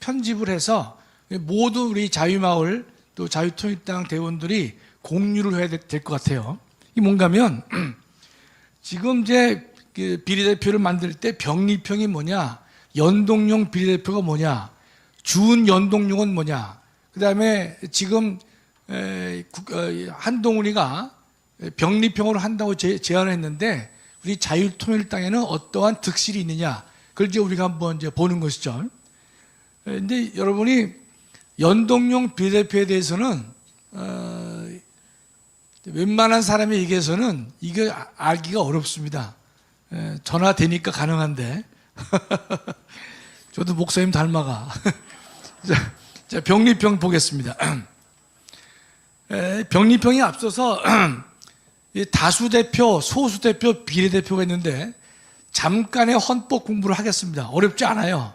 편집을 해서 모두 우리 자유마을 또 자유통일당 대원들이 공유를 해야 될 것 같아요. 이게 뭔가면 지금 이제 그 비례대표를 만들 때 병리평이 뭐냐, 연동형 비례대표가 뭐냐, 준연동형은 뭐냐, 그 다음에 지금 한동훈이가 병리평으로 한다고 제안을 했는데 우리 자유통일당에는 어떠한 득실이 있느냐, 그걸 이제 우리가 한번 이제 보는 것이죠. 근데 여러분이 연동형 비례대표에 대해서는 웬만한 사람에 얘기해서는 이게 알기가 어렵습니다. 전화 되니까 가능한데 저도 목사님 닮아가. 자, 병리평 보겠습니다. 병리평이 앞서서 다수대표, 소수대표, 비례대표가 있는데 잠깐의 헌법 공부를 하겠습니다. 어렵지 않아요.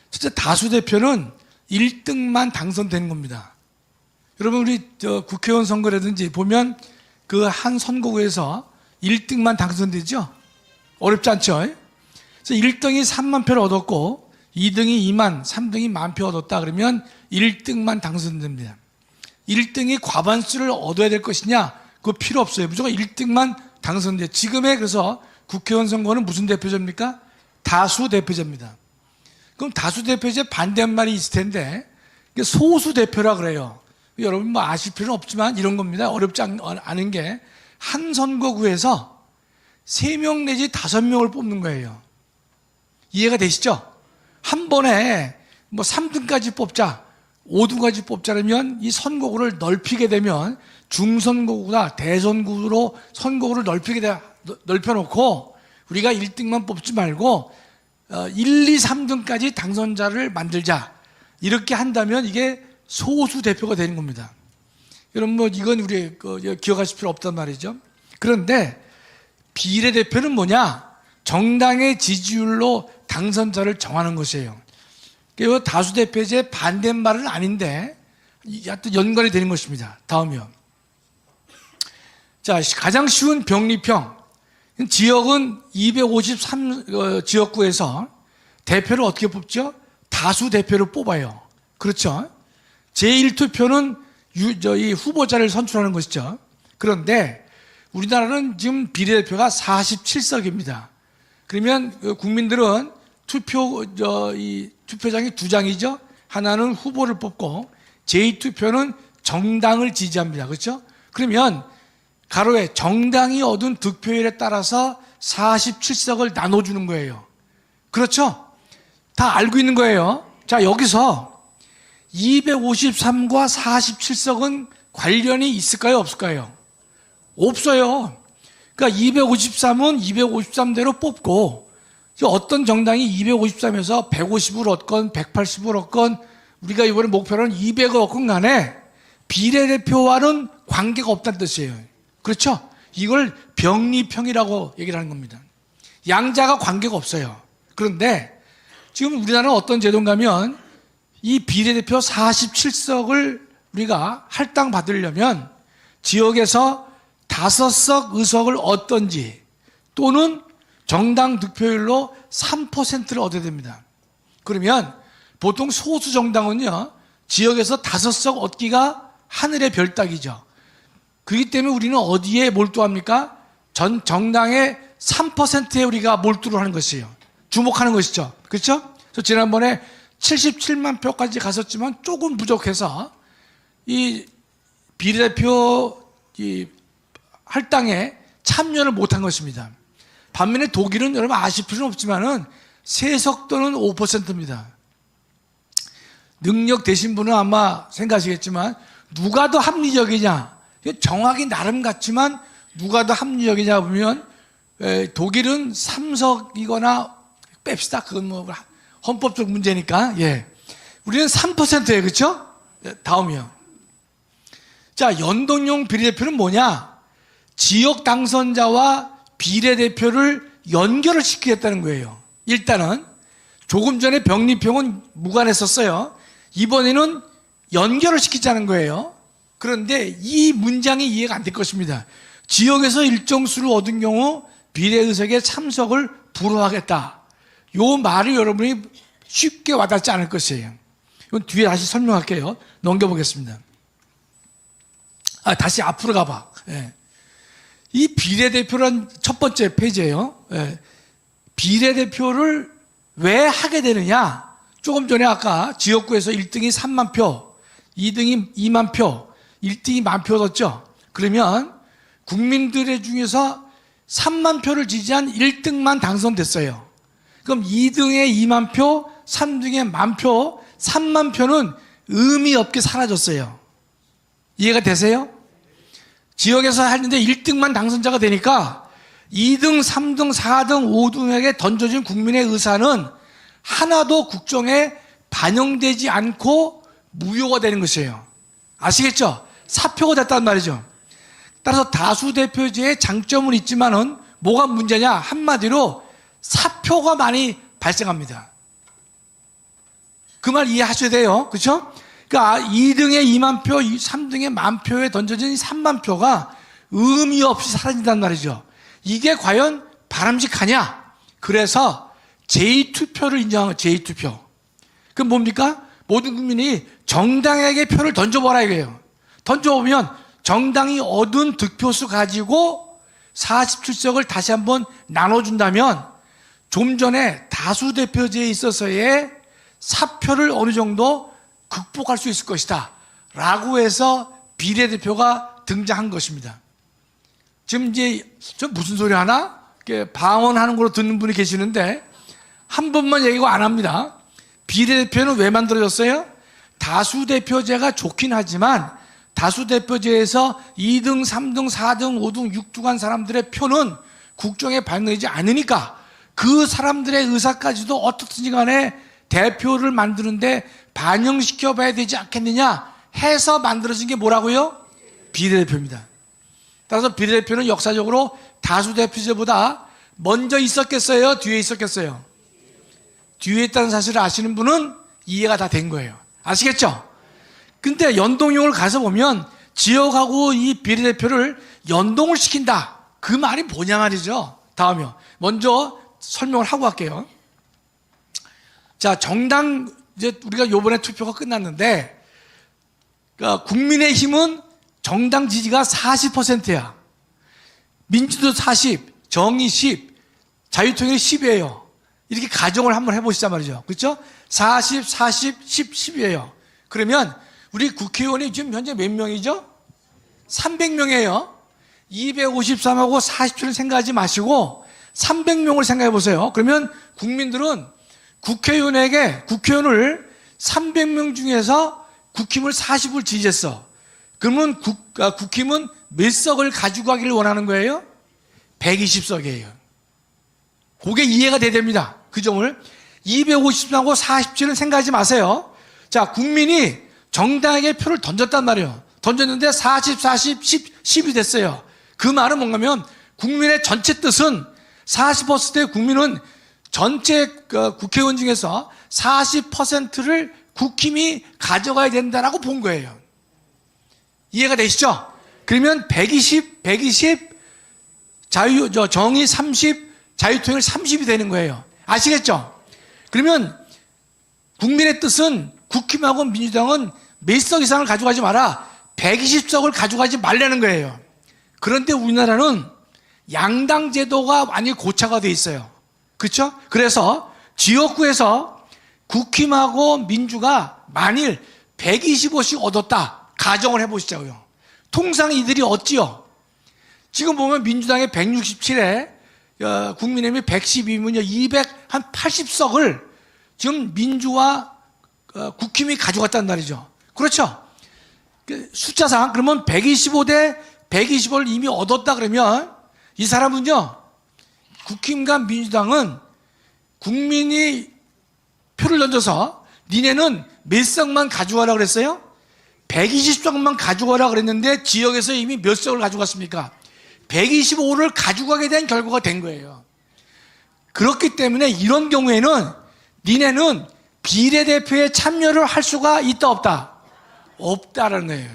진짜 다수대표는 1등만 당선되는 겁니다. 여러분 우리 국회의원 선거라든지 보면 그 한 선거구에서 1등만 당선되죠? 어렵지 않죠? 그래서 1등이 3만 표를 얻었고 2등이 2만, 3등이 10,000표 얻었다 그러면 1등만 당선됩니다. 1등이 과반수를 얻어야 될 것이냐? 그거 필요 없어요. 무조건 1등만 당선돼요. 지금의 그래서 국회의원 선거는 무슨 대표제입니까? 다수 대표제입니다. 그럼 다수 대표제 반대말이 있을 텐데 소수 대표라 그래요. 여러분 뭐 아실 필요는 없지만 이런 겁니다. 어렵지 않은 게 한 선거구에서 3명 내지 5명을 뽑는 거예요. 이해가 되시죠? 한 번에 뭐 3등까지 뽑자, 5등까지 뽑자면 이 선거구를 넓히게 되면 중선거구나 대선구로 선거구를 넓혀놓고 우리가 1등만 뽑지 말고 1, 2, 3등까지 당선자를 만들자. 이렇게 한다면 이게 소수 대표가 되는 겁니다. 여러분 뭐 이건 우리 기억하실 필요 없단 말이죠. 그런데 비례대표는 뭐냐? 정당의 지지율로 당선자를 정하는 것이에요. 그리고 다수대표제 반대말은 아닌데 하여튼 연관이 되는 것입니다. 다음이요. 자, 가장 쉬운 병리평. 지역은 253 지역구에서 대표를 어떻게 뽑죠? 다수 대표를 뽑아요. 그렇죠? 제1투표는 이 후보자를 선출하는 것이죠. 그런데 우리나라는 지금 비례대표가 47석입니다. 그러면 국민들은 투표장이 2장이죠. 하나는 후보를 뽑고 제2투표는 정당을 지지합니다. 그렇죠? 그러면 가로에 정당이 얻은 득표율에 따라서 47석을 나눠주는 거예요. 그렇죠? 다 알고 있는 거예요. 자, 여기서 253과 47석은 관련이 있을까요? 없을까요? 없어요. 그러니까 253은 253대로 뽑고 어떤 정당이 253에서 150을 얻건 180을 얻건 우리가 이번에 목표로는 200을 얻건 간에 비례대표와는 관계가 없다는 뜻이에요. 그렇죠? 이걸 병리평이라고 얘기를 하는 겁니다. 양자가 관계가 없어요. 그런데 지금 우리나라는 어떤 제도인가 하면 이 비례대표 47석을 우리가 할당받으려면 지역에서 5석 의석을 얻든지 또는 정당 득표율로 3%를 얻어야 됩니다. 그러면 보통 소수 정당은요, 지역에서 5석 얻기가 하늘의 별 따기죠. 그렇기 때문에 우리는 어디에 몰두합니까? 전 정당의 3%에 우리가 몰두를 하는 것이에요. 주목하는 것이죠. 그렇죠? 그래서 지난번에 77만 표까지 갔었지만 조금 부족해서 이 비례대표 할당에 참여를 못한 것입니다. 반면에 독일은 여러분 아실 필요는 없지만은 3석 또는 5%입니다. 능력 되신 분은 아마 생각하시겠지만 누가 더 합리적이냐? 정확히 나름 같지만 누가 더 합리적이냐 보면 독일은 3석이거나 뺍시다. 그건 뭐 헌법적 문제니까. 예. 우리는 3%예요. 그렇죠? 다음이요. 자, 연동형 비례대표는 뭐냐? 지역 당선자와 비례대표를 연결을 시키겠다는 거예요. 일단은 조금 전에 병리평은 무관했었어요. 이번에는 연결을 시키자는 거예요. 그런데 이 문장이 이해가 안 될 것입니다. 지역에서 일정 수를 얻은 경우 비례의석에 참석을 불허하겠다. 요 말을 여러분이 쉽게 와닿지 않을 것이에요. 이건 뒤에 다시 설명할게요. 넘겨보겠습니다. 다시 앞으로 가봐. 예. 이 비례대표란 첫 번째 페이지예요. 예. 비례대표를 왜 하게 되느냐? 조금 전에 아까 지역구에서 1등이 3만 표, 2등이 2만 표, 1등이 1만 표 얻었죠? 그러면 국민들의 중에서 3만 표를 지지한 1등만 당선됐어요. 그럼 2등에 2만 표, 3등에 1만 표, 3만 표는 의미 없게 사라졌어요. 이해가 되세요? 지역에서 하는데 1등만 당선자가 되니까 2등, 3등, 4등, 5등에게 던져진 국민의 의사는 하나도 국정에 반영되지 않고 무효가 되는 것이에요. 아시겠죠? 사표가 됐단 말이죠. 따라서 다수대표제의 장점은 있지만은 뭐가 문제냐? 한마디로 사표가 많이 발생합니다. 그 말 이해하셔야 돼요. 그렇죠? 그러니까 2등에 2만 표, 3등에 1만 표에 던져진 3만 표가 의미 없이 사라진단 말이죠. 이게 과연 바람직하냐? 그래서 제2투표를 인정한 제2투표. 그럼 뭡니까? 모든 국민이 정당에게 표를 던져보라 이거예요. 던져보면 정당이 얻은 득표수 가지고 47석을 다시 한번 나눠준다면 좀 전에 다수대표제에 있어서의 사표를 어느 정도 극복할 수 있을 것이다 라고 해서 비례대표가 등장한 것입니다. 지금 이제 좀 무슨 소리 하나? 방언하는 걸로 듣는 분이 계시는데 한 번만 얘기고 안 합니다. 비례대표는 왜 만들어졌어요? 다수대표제가 좋긴 하지만 다수대표제에서 2등, 3등, 4등, 5등, 6등 한 사람들의 표는 국정에 반영되지 않으니까 그 사람들의 의사까지도 어떻든지 간에 대표를 만드는데 반영시켜 봐야 되지 않겠느냐 해서 만들어진 게 뭐라고요? 비례대표입니다. 따라서 비례대표는 역사적으로 다수대표제보다 먼저 있었겠어요? 뒤에 있었겠어요? 뒤에 있다는 사실을 아시는 분은 이해가 다 된 거예요. 아시겠죠? 근데 연동형을 가서 보면 지역하고 이 비례대표를 연동을 시킨다. 그 말이 뭐냐 말이죠. 다음이요. 먼저 설명을 하고 갈게요. 자, 정당, 이제 우리가 요번에 투표가 끝났는데, 그러니까 국민의힘은 정당 지지가 40%야. 민주도 40, 정의 10, 자유통일 10이에요. 이렇게 가정을 한번 해보시자 말이죠. 그렇죠? 40, 40, 10, 10이에요. 그러면 우리 국회의원이 지금 현재 몇 명이죠? 300명이에요. 253하고 47을 생각하지 마시고 300명을 생각해 보세요. 그러면 국민들은 국회의원을 300명 중에서 국힘을 40을 지지했어. 그러면 국힘은 몇 석을 가지고 가기를 원하는 거예요? 120석이에요. 그게 이해가 돼야 됩니다. 그 점을. 253하고 47은 생각하지 마세요. 자, 국민이 정당에게 표를 던졌단 말이에요. 던졌는데 40, 40, 10, 10이 됐어요. 그 말은 뭔가면 국민의 전체 뜻은 40%의 국민은 전체 국회의원 중에서 40%를 국힘이 가져가야 된다라고 본 거예요. 이해가 되시죠? 그러면 120, 정의 30, 자유통일 30이 되는 거예요. 아시겠죠? 그러면 국민의 뜻은 국힘하고 민주당은 몇 석 이상을 가져가지 마라. 120석을 가져가지 말라는 거예요. 그런데 우리나라는 양당 제도가 많이 고착화 되어 있어요. 그렇죠? 그래서 지역구에서 국힘하고 민주가 만일 125씩 얻었다. 가정을 해보시자고요. 통상 이들이 얻지요. 지금 보면 민주당의 167에 국민의힘이 112면 280석을 지금 민주와 국힘이 가져갔단 말이죠. 그렇죠? 숫자상 그러면 125대 125를 이미 얻었다 그러면 이 사람은요, 국힘과 민주당은 국민이 표를 던져서 니네는 몇 석만 가져가라 그랬어요? 120석만 가져가라 그랬는데 지역에서 이미 몇 석을 가져갔습니까? 125를 가져가게 된 결과가 된 거예요. 그렇기 때문에 이런 경우에는 니네는 비례대표에 참여를 할 수가 있다 없다? 없다라는 거예요.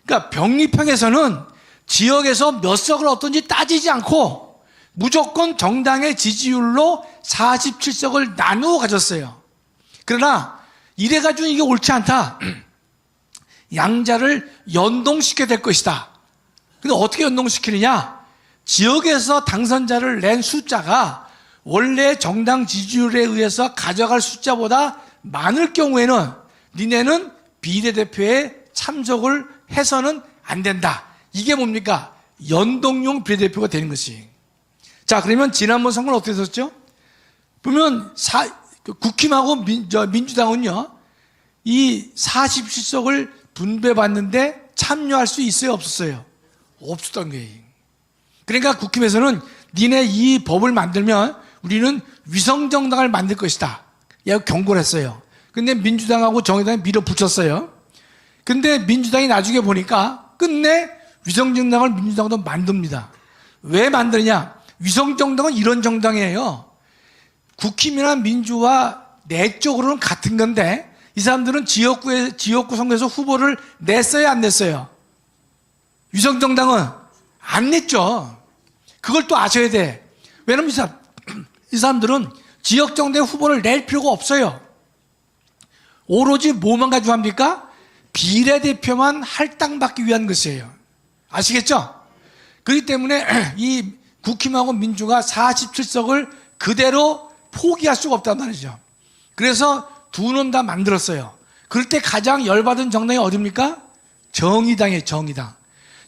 그러니까 병리평에서는 지역에서 몇 석을 얻든지 따지지 않고 무조건 정당의 지지율로 47석을 나누어 가졌어요. 그러나 이래가지고 이게 옳지 않다. 양자를 연동시켜야 될 것이다. 근데 어떻게 연동시키느냐? 지역에서 당선자를 낸 숫자가 원래 정당 지지율에 의해서 가져갈 숫자보다 많을 경우에는 니네는 비례대표에 참석을 해서는 안 된다. 이게 뭡니까? 연동용 비례대표가 되는 것이. 자, 그러면 지난번 선거는 어떻게 됐었죠? 보면 국힘하고 민주당은요, 이 47석을 분배받는데 참여할 수 있어요, 없었어요? 없었던 거예요. 그러니까 국힘에서는 니네 이 법을 만들면 우리는 위성정당을 만들 것이다. 이라고 경고를 했어요. 근데 민주당하고 정의당이 밀어붙였어요. 근데 민주당이 나중에 보니까 끝내 위성정당을 민주당도 만듭니다. 왜 만드냐? 위성정당은 이런 정당이에요. 국힘이나 민주와 내적으로는 같은 건데 이 사람들은 지역구 선거에서 후보를 냈어요, 안 냈어요? 위성정당은 안 냈죠. 그걸 또 아셔야 돼. 왜냐면 이 사람들은 지역정당의 후보를 낼 필요가 없어요. 오로지 뭐만 가지고 합니까? 비례대표만 할당받기 위한 것이에요. 아시겠죠? 그렇기 때문에 이 국힘하고 민주가 47석을 그대로 포기할 수가 없단 말이죠. 그래서 두 놈 다 만들었어요. 그럴 때 가장 열받은 정당이 어디입니까? 정의당이에요, 정의당.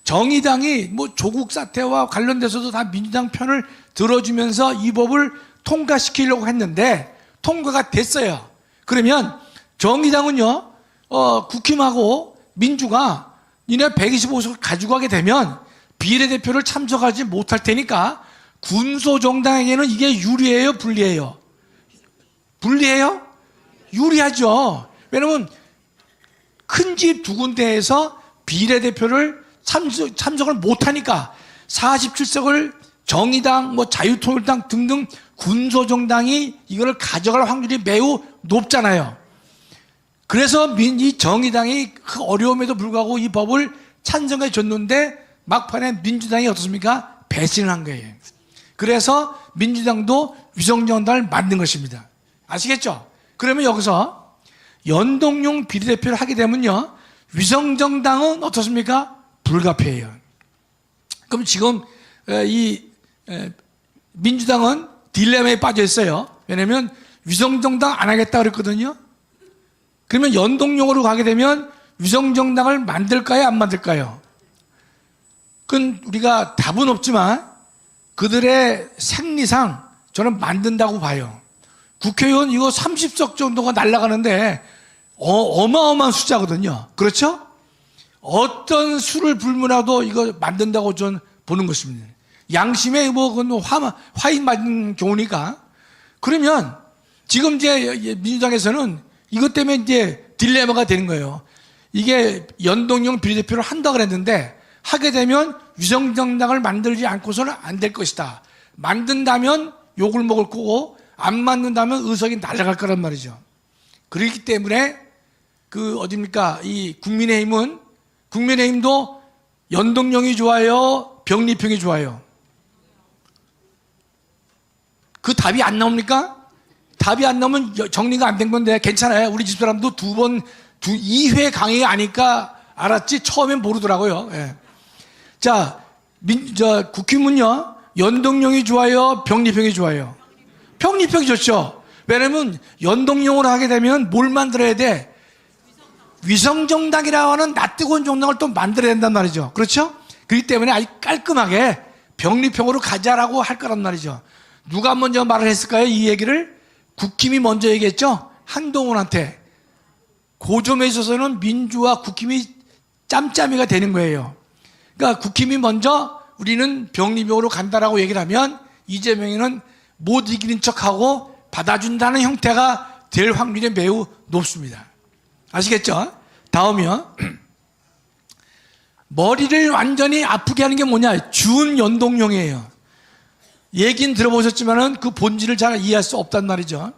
정의당이 뭐 조국 사태와 관련돼서도 다 민주당 편을 들어주면서 이 법을 통과시키려고 했는데 통과가 됐어요. 그러면 정의당은요, 국힘하고 민주가 니네 125석을 가지고 가게 되면 비례대표를 참석하지 못할 테니까 군소정당에게는 이게 유리해요, 불리해요? 불리해요? 유리하죠. 왜냐면 큰 집 두 군데에서 비례대표를 참석을 못하니까 47석을 정의당, 뭐 자유통일당 등등 군소정당이 이거를 가져갈 확률이 매우 높잖아요. 그래서 이 정의당이 그 어려움에도 불구하고 이 법을 찬성해 줬는데 막판에 민주당이 어떻습니까? 배신을 한 거예요. 그래서 민주당도 위성정당을 만든 것입니다. 아시겠죠? 그러면 여기서 연동용 비례대표를 하게 되면요, 위성정당은 어떻습니까? 불가피해요. 그럼 지금 이 민주당은 딜레마에 빠져 있어요. 왜냐하면 위성정당 안 하겠다 그랬거든요. 그러면 연동용으로 가게 되면 위성정당을 만들까요, 안 만들까요? 그건 우리가 답은 없지만 그들의 생리상 저는 만든다고 봐요. 국회의원 이거 30석 정도가 날아가는데 어마어마한 숫자거든요. 그렇죠? 어떤 수를 불문하도 이거 만든다고 저는 보는 것입니다. 양심에 뭐 그건 화인 맞는 경우니까. 그러면 지금 이제 민주당에서는 이것 때문에 이제 딜레마가 되는 거예요. 이게 연동형 비례대표를 한다 그랬는데 하게 되면 위성정당을 만들지 않고서는 안 될 것이다. 만든다면 욕을 먹을 거고 안 만든다면 의석이 날아갈 거란 말이죠. 그렇기 때문에 이 국민의힘도 연동형이 좋아요, 병립형이 좋아요? 그 답이 안 나옵니까? 답이 안 나오면 정리가 안 된 건데 괜찮아요. 우리 집사람도 2회 강의 아니까 알았지 처음엔 모르더라고요. 예. 자, 국힘은요, 연동형이 좋아요, 병립형이 좋아요? 병립형이 좋죠. 왜냐면 연동형으로 하게 되면 뭘 만들어야 돼? 위성정당이라고 하는 낯뜨거운 정당을 또 만들어야 된단 말이죠. 그렇죠? 그렇기 때문에 아주 깔끔하게 병립형으로 가자라고 할 거란 말이죠. 누가 먼저 말을 했을까요? 이 얘기를 국힘이 먼저 얘기했죠. 한동훈한테. 그 점에 있어서는 민주와 국힘이 짬짬이가 되는 거예요. 그러니까 국힘이 먼저 우리는 병립형으로 간다라고 얘기를 하면 이재명이는 못 이기는 척하고 받아준다는 형태가 될 확률이 매우 높습니다. 아시겠죠? 다음이요. 머리를 완전히 아프게 하는 게 뭐냐? 준연동형이에요. 얘기는 들어보셨지만은 그 본질을 잘 이해할 수 없단 말이죠.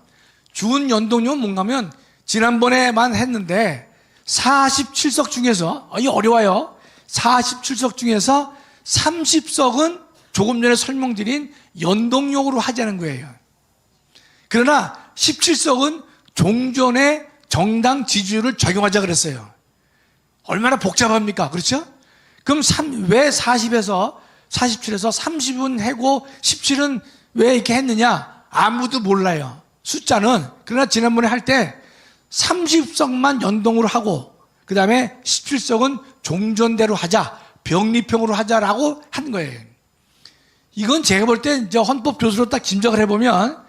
준연동형은 뭔가 하면 지난번에만 했는데 47석 중에서, 이 어려워요. 47석 중에서 30석은 조금 전에 설명드린 연동형으로 하자는 거예요. 그러나 17석은 종전에 정당 지지율을 적용하자 그랬어요. 얼마나 복잡합니까? 그렇죠? 그럼 왜 40에서 47에서 30은 해고 17은 왜 이렇게 했느냐? 아무도 몰라요. 숫자는. 그러나 지난번에 할 때 30석만 연동으로 하고 그 다음에 17석은 종전대로 하자, 병립형으로 하자라고 한 거예요. 이건 제가 볼 때 이제 헌법 교수로 딱 짐작을 해보면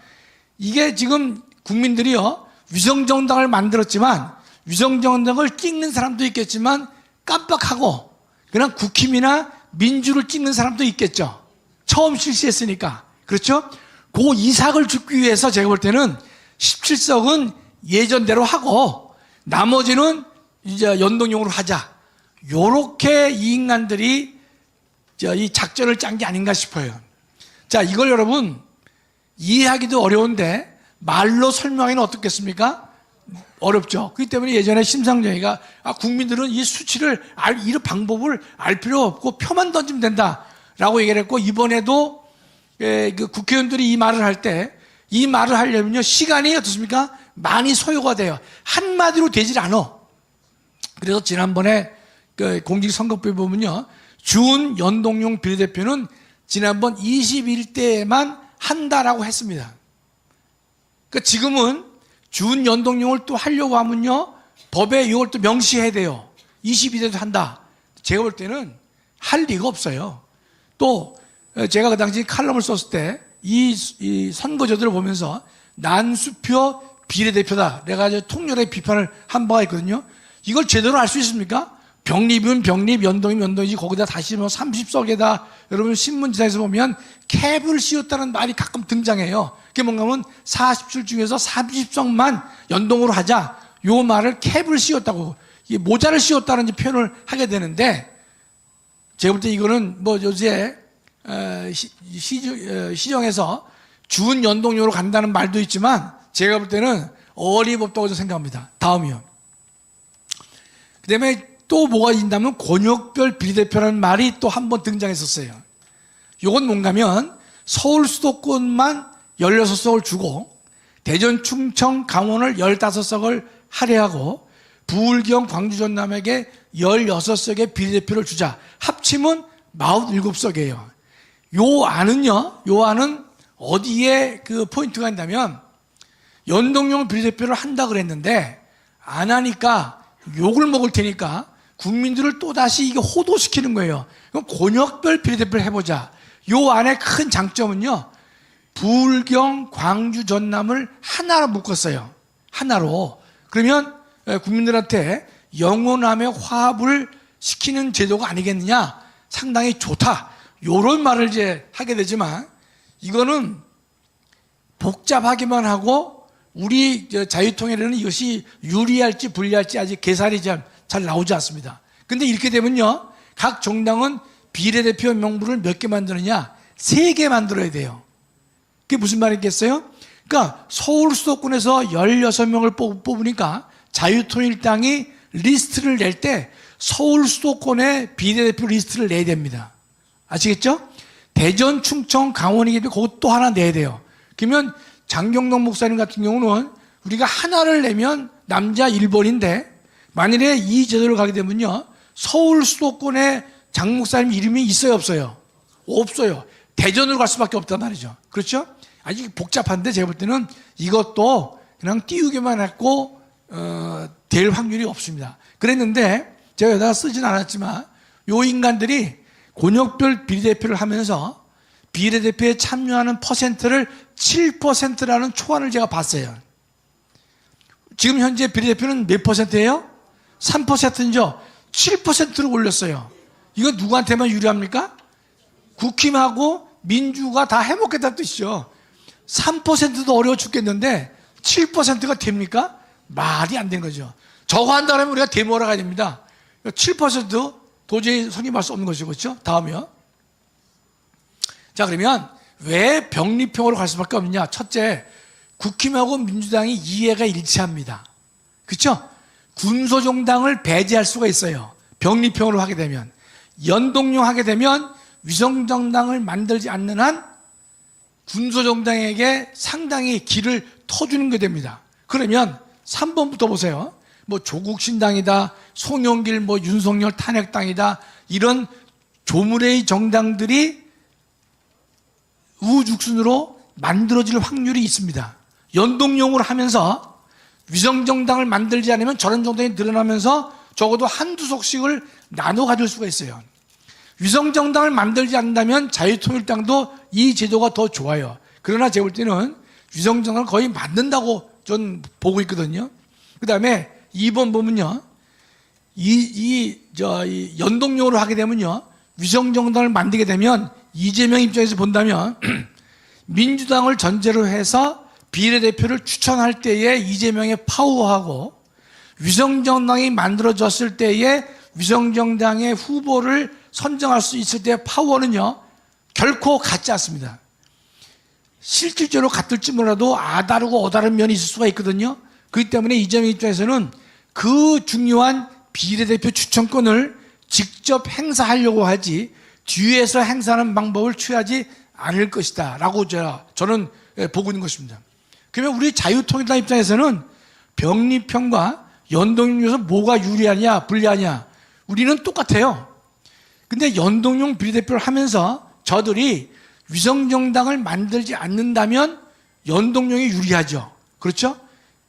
이게 지금 국민들이요 위성정당을 만들었지만 위성정당을 찍는 사람도 있겠지만 깜빡하고 그냥 국힘이나 민주를 찍는 사람도 있겠죠. 처음 실시했으니까. 그렇죠? 그 이삭을 줍기 위해서 제가 볼 때는 17석은 예전대로 하고 나머지는 이제 연동형으로 하자. 요렇게 이 인간들이 이 작전을 짠 게 아닌가 싶어요. 자, 이걸 여러분 이해하기도 어려운데 말로 설명하기는 어떻겠습니까? 어렵죠. 그렇기 때문에 예전에 심상정이가 국민들은 이 수치를 이런 방법을 알 필요 없고 표만 던지면 된다라고 얘기를 했고 이번에도 그 국회의원들이 이 말을 할 때 이 말을 하려면요 시간이 어떻습니까? 많이 소요가 돼요. 한마디로 되질 않아. 그래서 지난번에 그 공직선거법에 보면요 준 연동형 비례대표는 지난번 21대에만 한다라고 했습니다. 그러니까 지금은 준 연동형을 또 하려고 하면요 법에 이걸 또 명시해야 돼요. 22대도 한다. 제가 볼 때는 할 리가 없어요. 또 제가 그 당시 칼럼을 썼을 때 이 선거제도를 보면서 난수표 비례대표다. 내가 이제 통렬하게 비판을 한 바가 있거든요. 이걸 제대로 알 수 있습니까? 병립은 병립, 연동이면 연동이지 거기다 다시 뭐 30석에다 여러분 신문지사에서 보면 캡을 씌웠다는 말이 가끔 등장해요. 그게 뭔가 하면 40줄 중에서 30석만 연동으로 하자. 요 말을 캡을 씌웠다고 이게 모자를 씌웠다는 표현을 하게 되는데 제가 볼 때 이거는 뭐 요새 시정에서 준 연동형으로 간다는 말도 있지만 제가 볼 때는 어림없다고 생각합니다. 다음이요. 그 다음에 또 뭐가 있냐면 권역별 비례대표라는 말이 또 한 번 등장했었어요. 이건 뭔가면 서울 수도권만 16석을 주고 대전, 충청, 강원을 15석을 할애하고 부울경, 광주, 전남에게 16석의 비례대표를 주자. 합치면 47석이에요. 요 안은 어디에 그 포인트가 있냐면 연동형 비례대표를 한다 그랬는데 안 하니까 욕을 먹을 테니까 국민들을 또다시 이게 호도시키는 거예요. 그럼 권역별 비례대표를 해보자. 요 안에 큰 장점은요. 부울경, 광주, 전남을 하나로 묶었어요. 하나로. 그러면 국민들한테 영원함의 화합을 시키는 제도가 아니겠느냐. 상당히 좋다. 요런 말을 이제 하게 되지만 이거는 복잡하기만 하고 우리 자유통일에는 이것이 유리할지 불리할지 아직 계산이 잘 나오지 않습니다. 근데 이렇게 되면요. 각 정당은 비례대표 명부를 몇 개 만드느냐? 3개 만들어야 돼요. 그게 무슨 말이겠어요? 그러니까 서울 수도권에서 16명을 뽑으니까 자유통일당이 리스트를 낼 때 서울 수도권의 비례대표 리스트를 내야 됩니다. 아시겠죠? 대전, 충청, 강원이기 때문에 그것도 하나 내야 돼요. 그러면 장경동 목사님 같은 경우는 우리가 하나를 내면 남자 1번인데 만일에 이 제도를 가게 되면요. 서울 수도권에 장 목사님 이름이 있어요, 없어요? 없어요. 대전으로 갈 수밖에 없단 말이죠. 그렇죠? 아직 복잡한데 제가 볼 때는 이것도 그냥 띄우기만 했고 될 확률이 없습니다. 그랬는데 제가 여기다가 쓰진 않았지만 요 인간들이 권역별 비례대표를 하면서 비례대표에 참여하는 퍼센트를 7%라는 초안을 제가 봤어요. 지금 현재 비례대표는 몇 퍼센트예요? 3%인죠. 7%를 올렸어요. 이거 누구한테만 유리합니까? 국힘하고 민주가 다 해먹겠다는 뜻이죠. 3%도 어려워 죽겠는데 7%가 됩니까? 말이 안 되는 거죠. 저거 한다면 우리가 데모하러 가야 됩니다. 7% 도저히 성립할 수 없는 것이죠. 그렇죠? 다음이요. 자, 그러면 왜 병립형으로 갈 수밖에 없느냐? 첫째, 국힘하고 민주당이 이해가 일치합니다. 그렇죠? 군소정당을 배제할 수가 있어요. 병립형으로 하게 되면. 연동형 하게 되면 위성정당을 만들지 않는 한 군소정당에게 상당히 길을 터주는 게 됩니다. 그러면 3번부터 보세요. 뭐 조국신당이다, 송영길, 뭐 윤석열 탄핵당이다, 이런 조물의 정당들이 우후죽순으로 만들어질 확률이 있습니다. 연동형으로 하면서 위성정당을 만들지 않으면 저런 정당이 늘어나면서 적어도 한두 석씩을 나눠 가질 수가 있어요. 위성정당을 만들지 않는다면 자유통일당도 이 제도가 더 좋아요. 그러나 제가 볼 때는 위성정당을 거의 만든다고 전 보고 있거든요. 그 다음에 2번 보면요. 이 연동형으로 하게 되면요. 위성정당을 만들게 되면 이재명 입장에서 본다면 민주당을 전제로 해서 비례대표를 추천할 때에 이재명의 파워하고 위성정당이 만들어졌을 때에 위성정당의 후보를 선정할 수 있을 때의 파워는요, 결코 같지 않습니다. 실질적으로 같을지 몰라도 아다르고 어다른 면이 있을 수가 있거든요. 그렇기 때문에 이재명 입장에서는 그 중요한 비례대표 추천권을 직접 행사하려고 하지 뒤에서 행사하는 방법을 취하지 않을 것이다 라고 저는 보고 있는 것입니다. 그러면 우리 자유통일당 입장에서는 병립형과 연동형 중에서 뭐가 유리하냐 불리하냐, 우리는 똑같아요. 근데 연동형 비례대표를 하면서 저들이 위성정당을 만들지 않는다면 연동형이 유리하죠. 그렇죠?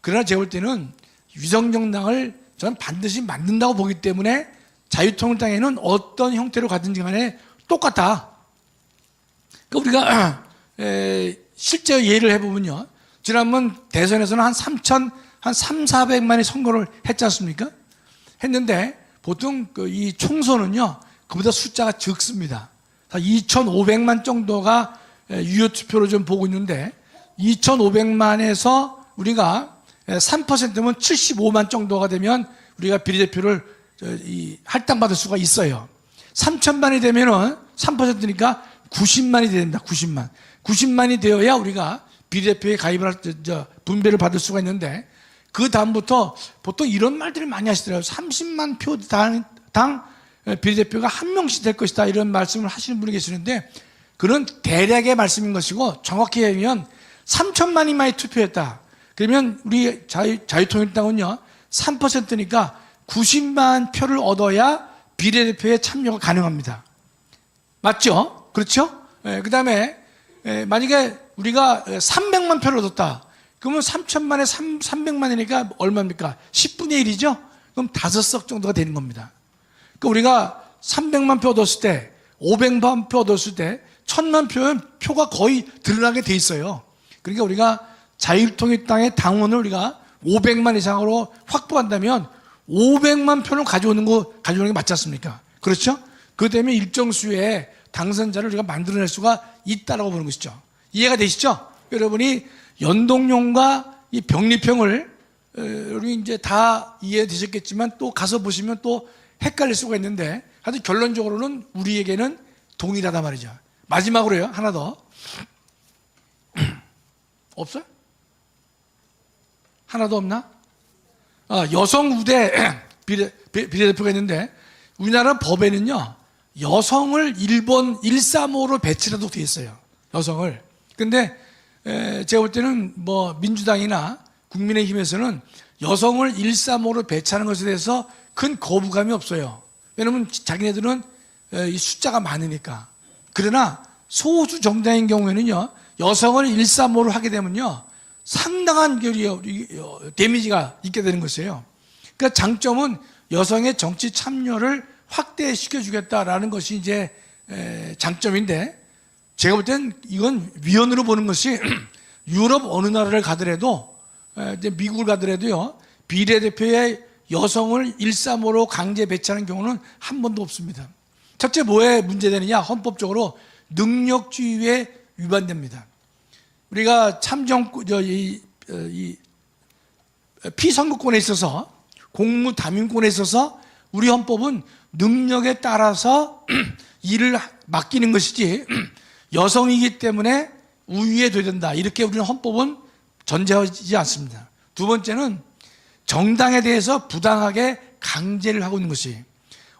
그러나 제가 볼 때는 위성정당을 저는 반드시 만든다고 보기 때문에 자유통일당에는 어떤 형태로 가든지 간에 똑같다. 그러니까 우리가 실제 예를 해보면요. 지난번 대선에서는 한 3,400만이 선거를 했지 않습니까? 했는데 보통 이 총선은요, 그보다 숫자가 적습니다. 2,500만 정도가 유효투표로 좀 보고 있는데 2,500만에서 우리가 3%면 75만 정도가 되면 우리가 비례대표를 할당받을 수가 있어요. 3,000만이 되면은 3%니까 90만이 된다. 90만이 되어야 우리가 비례대표에 가입을 분배를 받을 수가 있는데, 그 다음부터 보통 이런 말들을 많이 하시더라고요. 30만 표 당 비례대표가 한 명씩 될 것이다, 이런 말씀을 하시는 분이 계시는데, 그런 대략의 말씀인 것이고, 정확히 얘기하면 3천만이 많이 투표했다. 그러면 우리 자유통일당은요 3%니까 90만 표를 얻어야 비례대표에 참여가 가능합니다. 맞죠? 그렇죠? 그 다음에 만약에 우리가 300만 표를 얻었다. 그러면 3천만에 300만이니까 얼마입니까? 10분의 1이죠? 그럼 5석 정도가 되는 겁니다. 그러니까 우리가 300만 표 얻었을 때, 500만 표 얻었을 때 1000만 표는 표가 거의 드러나게 돼 있어요. 그러니까 우리가 자유통일당의 당원을 우리가 500만 이상으로 확보한다면 500만 표를 가져오는 게 맞지 않습니까? 그렇죠? 그 때문에 일정 수의 당선자를 우리가 만들어낼 수가 있다라고 보는 것이죠. 이해가 되시죠? 여러분이 연동형과 이 병립형을 우리 이제 다 이해되셨겠지만 또 가서 보시면 또 헷갈릴 수가 있는데, 하여튼 결론적으로는 우리에게는 동일하다 말이죠. 마지막으로요, 하나 더. 없어요? 하나도 없나? 여성 우대 비례대표가 있는데, 우리나라 법에는요, 여성을 1번 135로 배치라도 되어 있어요. 여성을. 근데 제가 볼 때는 뭐 민주당이나 국민의힘에서는 여성을 135로 배치하는 것에 대해서 큰 거부감이 없어요. 왜냐하면 자기네들은 이 숫자가 많으니까. 그러나 소수 정당인 경우에는요, 여성을 135로 하게 되면요, 상당한 데미지가 있게 되는 것이에요. 그러니까 장점은 여성의 정치 참여를 확대시켜 주겠다라는 것이 이제 장점인데, 제가 볼 땐 이건 위헌으로 보는 것이 유럽 어느 나라를 가더라도, 이제 미국을 가더라도요, 비례대표에 여성을 135로 강제 배치하는 경우는 한 번도 없습니다. 첫째, 뭐에 문제되느냐? 헌법적으로 능력주의에 위반됩니다. 우리가 피선거권에 있어서, 공무담임권에 있어서 우리 헌법은 능력에 따라서 일을 맡기는 것이지 여성이기 때문에 우위에 둬야 된다, 이렇게 우리는 헌법은 전제하지 않습니다. 두 번째는 정당에 대해서 부당하게 강제를 하고 있는 것이,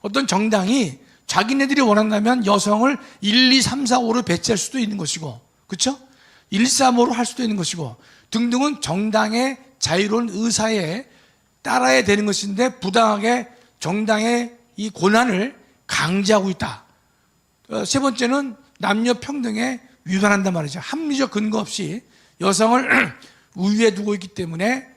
어떤 정당이 자기네들이 원한다면 여성을 1, 2, 3, 4, 5로 배치할 수도 있는 것이고, 그렇죠? 1, 3, 5로 할 수도 있는 것이고 등등은 정당의 자유로운 의사에 따라야 되는 것인데 부당하게 정당의 이 권한을 강제하고 있다. 세 번째는 남녀 평등에 위반한단 말이죠. 합리적 근거 없이 여성을 우위에 두고 있기 때문에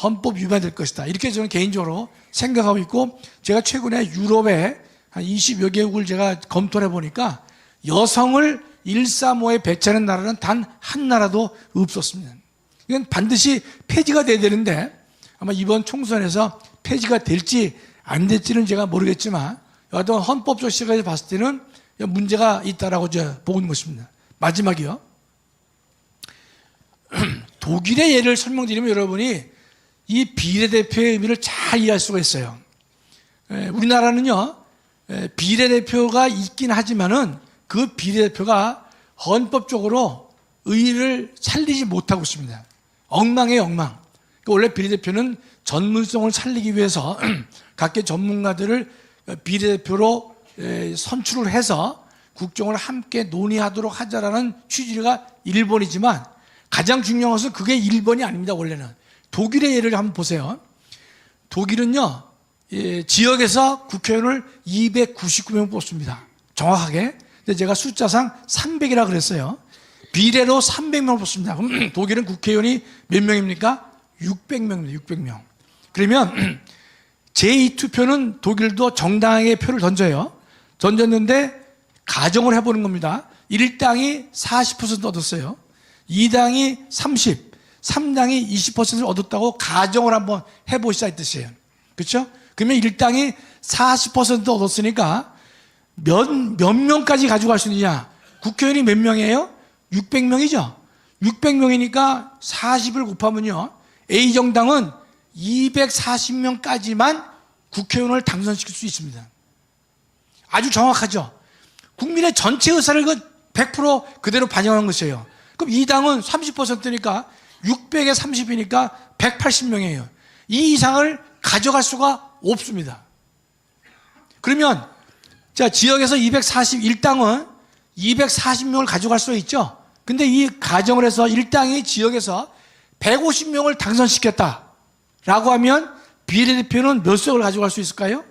헌법 위반될 것이다. 이렇게 저는 개인적으로 생각하고 있고, 제가 최근에 유럽에 한 20여 개국을 제가 검토를 해보니까 여성을 135에 배치하는 나라는 단 한 나라도 없었습니다. 이건 반드시 폐지가 돼야 되는데 아마 이번 총선에서 폐지가 될지 안 될지는 제가 모르겠지만 여하튼 헌법적 시각에서 봤을 때는 문제가 있다라고 제가 보고 있는 것입니다. 마지막이요. 독일의 예를 설명드리면 여러분이 이 비례대표의 의미를 잘 이해할 수가 있어요. 우리나라는요, 비례대표가 있긴 하지만은 그 비례대표가 헌법적으로 의의를 살리지 못하고 있습니다. 엉망이에요, 엉망. 원래 비례대표는 전문성을 살리기 위해서 각계 전문가들을 비례대표로 선출을 해서 국정을 함께 논의하도록 하자라는 취지가 1번이지만 가장 중요한 것은 그게 1번이 아닙니다, 원래는. 독일의 예를 한번 보세요. 독일은요, 지역에서 국회의원을 299명 뽑습니다. 정확하게. 근데 제가 숫자상 300이라 그랬어요. 비례로 300명을 뽑습니다. 그럼 독일은 국회의원이 몇 명입니까? 600명입니다. 600명. 그러면 제2투표는 독일도 정당에게 표를 던져요. 던졌는데 가정을 해보는 겁니다. 1당이 40% 얻었어요. 2당이 30, 3당이 20%를 얻었다고 가정을 한번 해보시자 이 뜻이에요. 그렇죠? 그러면 1당이 40% 얻었으니까 몇 명까지 가져갈 수 있느냐? 국회의원이 몇 명이에요? 600명이죠. 600명이니까 40을 곱하면요, A정당은 240명까지만 국회의원을 당선시킬 수 있습니다. 아주 정확하죠. 국민의 전체 의사를 100% 그대로 반영한 것이에요. 그럼 이 당은 30%니까 600에 30이니까 180명이에요. 이 이상을 가져갈 수가 없습니다. 그러면 자, 지역에서 241당은 240명을 가져갈 수 있죠. 근데 이 가정을 해서 1당이 지역에서 150명을 당선시켰다라고 하면 비례대표는 몇 석을 가져갈 수 있을까요?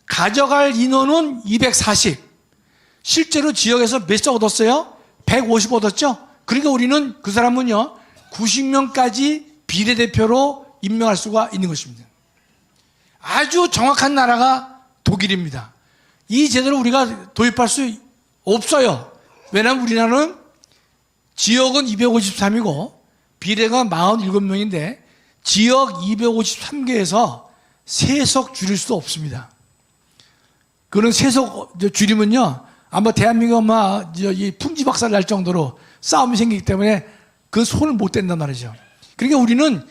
가져갈 인원은 240. 실제로 지역에서 몇 석 얻었어요? 150 얻었죠? 그러니까 우리는 그 사람은요, 90명까지 비례대표로 임명할 수가 있는 것입니다. 아주 정확한 나라가 독일입니다. 이 제도를 우리가 도입할 수 없어요. 왜냐하면 우리나라는 지역은 253이고 비례가 47명인데 지역 253개에서 3석 줄일 수 없습니다. 그런 3석 줄이면요, 아마 대한민국 아마 이 풍지박살 날 정도로 싸움이 생기기 때문에 그 손을 못 댄단 말이죠. 그러니까 우리는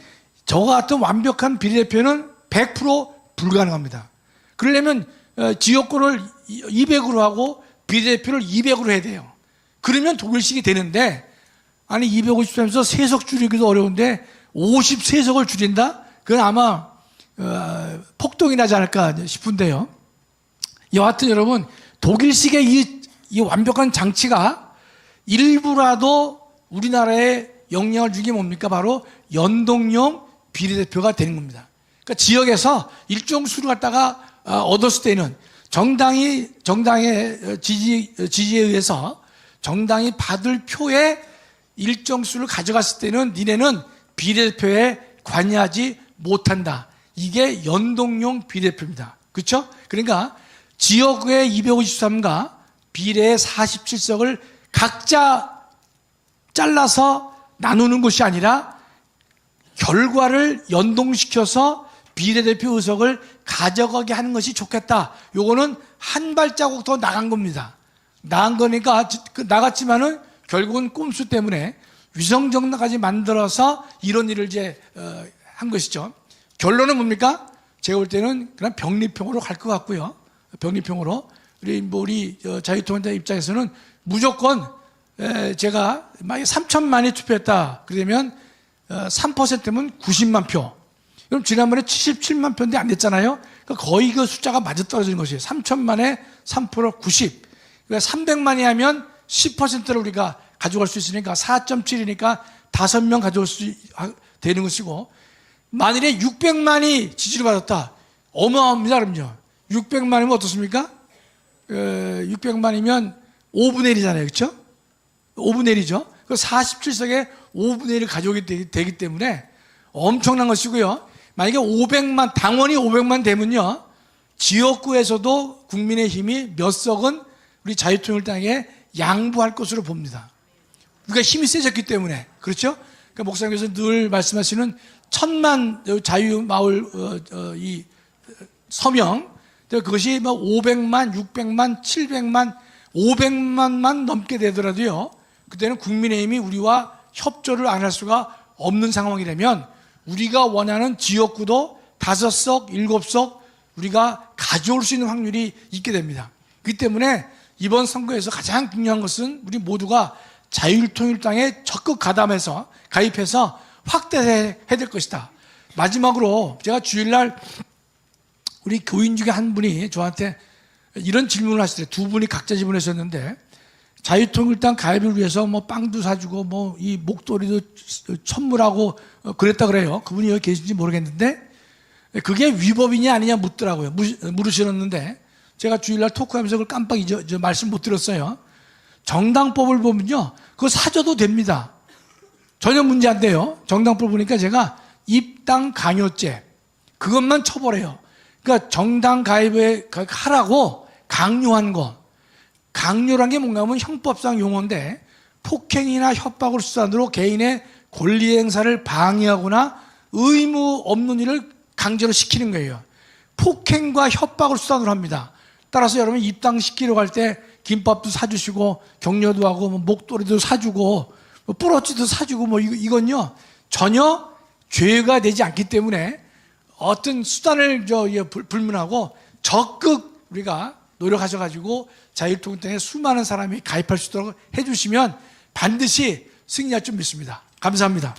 저와 같은 완벽한 비례대표는 100% 불가능합니다. 그러려면 지역구를 200으로 하고 비례대표를 200으로 해야 돼요. 그러면 독일식이 되는데, 아니 253에서 3석 줄이기도 어려운데 53석을 줄인다? 그건 아마 폭동이 나지 않을까 싶은데요. 여하튼 여러분, 독일식의 이 완벽한 장치가 일부라도 우리나라에 영향을 주게 뭡니까? 바로 연동형 비례대표가 되는 겁니다. 그러니까 지역에서 일정 수를 갖다가 얻었을 때는 정당의 지지에 의해서 정당이 받을 표의 일정 수를 가져갔을 때는 니네는 비례대표에 관여하지 못한다. 이게 연동형 비례대표입니다. 그렇죠? 그러니까 지역의 253과 비례의 47석을 각자 잘라서 나누는 것이 아니라 결과를 연동시켜서 비례대표 의석을 가져가게 하는 것이 좋겠다. 요거는 한 발자국 더 나간 겁니다. 나간 거니까 나갔지만은 결국은 꼼수 때문에 위성정당까지 만들어서 이런 일을 이제 한 것이죠. 결론은 뭡니까? 제가 볼 때는 그냥 병리평으로 갈 것 같고요. 병리평으로 우리 자유통일당 입장에서는 무조건 제가 만약에 3천만이 투표했다 그러면 3%면 90만 표. 그럼 지난번에 77만 표인데 안 됐잖아요. 그러니까 거의 그 숫자가 맞아떨어지는 것이에요. 3천만에 3% 90. 그러니까 300만이 하면 10%를 우리가 가져갈 수 있으니까 4.7이니까 되는 것이고, 만일에 600만이 지지를 받았다. 어마어마합니다, 그럼요. 600만이면 어떻습니까? 600만이면 5분의 1이잖아요. 그렇죠? 5분의 1이죠. 그 47석에 5분의 1을 가져오게 되기 때문에 엄청난 것이고요. 만약에 500만, 당원이 500만 되면요, 지역구에서도 국민의힘이 몇 석은 우리 자유통일당에 양보할 것으로 봅니다. 우리가 힘이 세졌기 때문에. 그렇죠? 그러니까 목사님께서 늘 말씀하시는 1000만 자유마을 이 서명, 그것이 뭐 500만, 600만, 700만, 500만만 넘게 되더라도요, 그때는 국민의힘이 우리와 협조를 안 할 수가 없는 상황이라면 우리가 원하는 지역구도 5석, 7석 우리가 가져올 수 있는 확률이 있게 됩니다. 그렇기 때문에 이번 선거에서 가장 중요한 것은 우리 모두가 자유통일당에 적극 가입해서 확대해야 될 것이다. 마지막으로 제가 주일날 우리 교인 중에 한 분이 저한테 이런 질문을 하시더래요. 두 분이 각자 질문하셨는데, 자유통일당 가입을 위해서 뭐 빵도 사주고 뭐 이 목도리도 선물하고 그랬다 그래요. 그분이 여기 계신지 모르겠는데, 그게 위법이냐 아니냐 묻더라고요. 물으셨는데 제가 주일날 토크하면서 그걸 깜빡 말씀 못 드렸어요. 정당법을 보면요, 그거 사줘도 됩니다. 전혀 문제 안 돼요. 정당법 보니까 제가 입당 강요죄 그것만 처벌해요. 그러니까 정당 가입에 하라고 강요한 거. 강요란 게 뭔가 하면 형법상 용어인데, 폭행이나 협박을 수단으로 개인의 권리 행사를 방해하거나 의무 없는 일을 강제로 시키는 거예요. 폭행과 협박을 수단으로 합니다. 따라서 여러분 입당시키려고 할 때 김밥도 사주시고 격려도 하고 뭐 목도리도 사주고 뭐 뿌러치도 사주고 뭐 이건요 전혀 죄가 되지 않기 때문에 어떤 수단을 불문하고 적극 우리가 노력하셔가지고 자유통일당에 수많은 사람이 가입할 수 있도록 해주시면 반드시 승리할 줄 믿습니다. 감사합니다.